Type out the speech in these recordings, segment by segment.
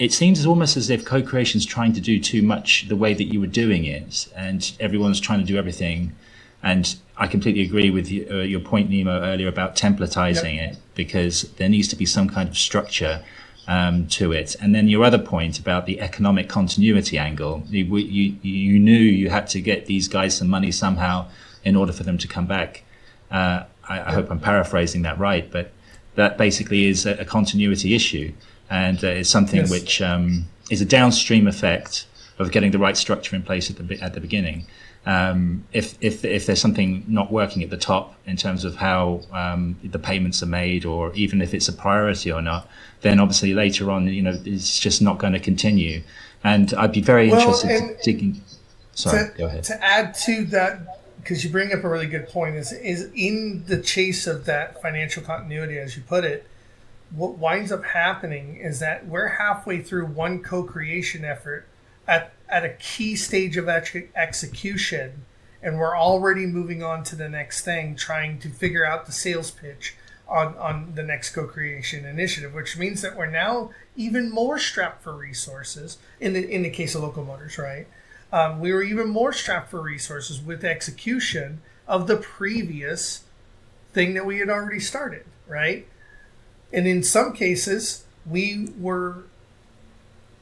it seems almost as if co-creation is trying to do too much the way that you were doing it, and everyone's trying to do everything. And I completely agree with your point, Nemo, earlier about templatizing it, because there needs to be some kind of structure to it. And then your other point about the economic continuity angle, you knew you had to get these guys some money somehow in order for them to come back. I hope I'm paraphrasing that right, but that basically is a continuity issue, and it's something which is a downstream effect of getting the right structure in place at the beginning. If there's something not working at the top in terms of how the payments are made, or even if it's a priority or not, then obviously later on, it's just not going to continue. And I'd be very interested in digging. Sorry, go ahead. To add to that, because you bring up a really good point, is in the chase of that financial continuity, as you put it, what winds up happening is that we're halfway through one co-creation effort at a key stage of execution, and we're already moving on to the next thing, trying to figure out the sales pitch on the next co-creation initiative, which means that we're now even more strapped for resources in the case of local motors, right? We were even more strapped for resources with execution of the previous thing that we had already started, right? And in some cases, we were,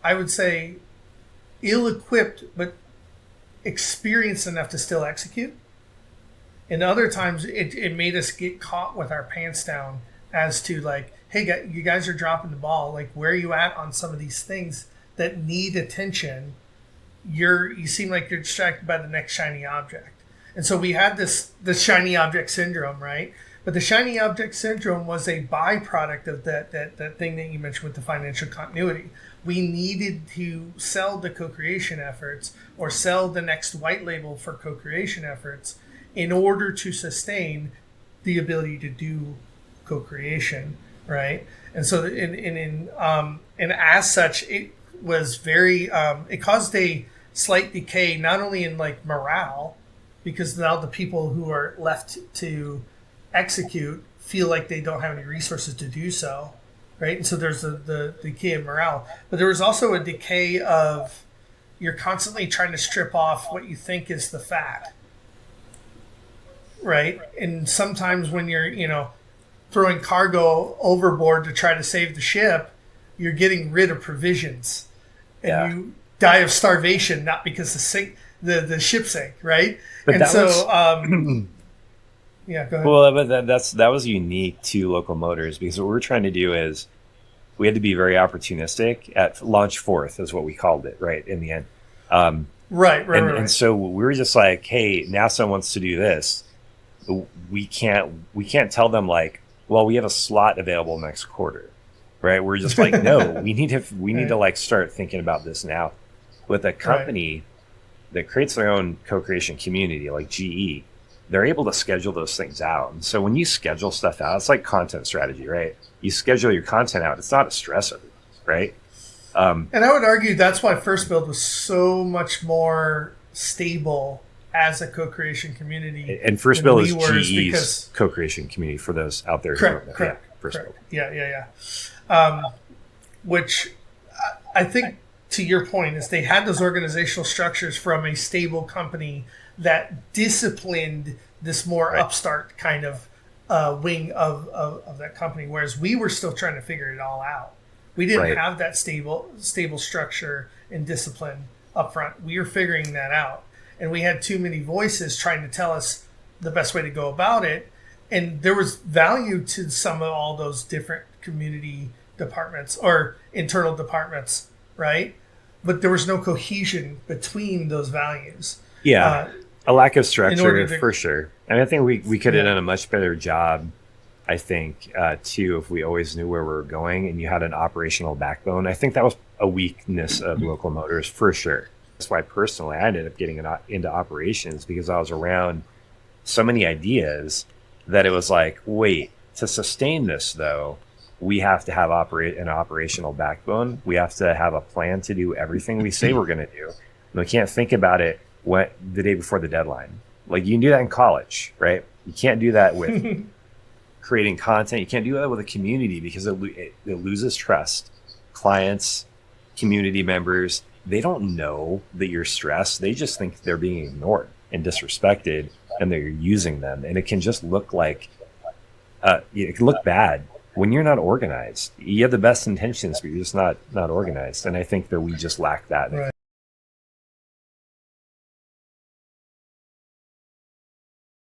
I would say, ill-equipped but experienced enough to still execute. And other times it made us get caught with our pants down as to like, hey, you guys are dropping the ball. Like, where are you at on some of these things that need attention? You seem like you're distracted by the next shiny object. And so we had the shiny object syndrome, right? But the shiny object syndrome was a byproduct of that thing that you mentioned with the financial continuity. We needed to sell the co-creation efforts or sell the next white label for co-creation efforts in order to sustain the ability to do co-creation, right? And so, and as such, it was very, it caused a slight decay, not only in like morale, because now the people who are left to execute feel like they don't have any resources to do so, right? And so there's the decay of morale, but there was also a decay of you're constantly trying to strip off what you think is the fat, right? And sometimes when you're throwing cargo overboard to try to save the ship, you're getting rid of provisions, and you die of starvation, not because the ship sank, right? But and so yeah, go ahead. Well, but that was unique to local motors, because what we're trying to do is we had to be very opportunistic at launch forth, is what we called it, right? In the end, right. And so we were just like, hey, NASA wants to do this. We can't tell them like, well, we have a slot available next quarter, right? We're just like, no, we need to like start thinking about this now. With a company that creates their own co-creation community like GE, they're able to schedule those things out. And so when you schedule stuff out, it's like content strategy, right? You schedule your content out. It's not a stressor, right? And I would argue that's why FirstBuild was so much more stable as a co-creation community. And FirstBuild is GE's co-creation community for those out there. Correct. FirstBuild. Yeah. Which I think, to your point, is they had those organizational structures from a stable company that disciplined this more upstart kind of wing of that company, whereas we were still trying to figure it all out. We didn't have that stable structure and discipline up front. We were figuring that out, and we had too many voices trying to tell us the best way to go about it. And there was value to some of all those different community departments or internal departments, right? But there was no cohesion between those values. Yeah. A lack of structure, for sure. And I think we could have done a much better job, I think, too, if we always knew where we were going and you had an operational backbone. I think that was a weakness of local motors, for sure. That's why personally I ended up getting into operations, because I was around so many ideas that it was like, wait, to sustain this, though, we have to have an operational backbone. We have to have a plan to do everything we say we're going to do. And we can't think about it the day before the deadline. Like, you can do that in college, right? You can't do that with creating content. You can't do that with a community, because it loses trust. Clients community members, they don't know that you're stressed. They just think they're being ignored and disrespected and they're using them. And it can just look like, it can look bad when you're not organized. You have the best intentions, but you're just not organized. And I think that we just lack that. Right.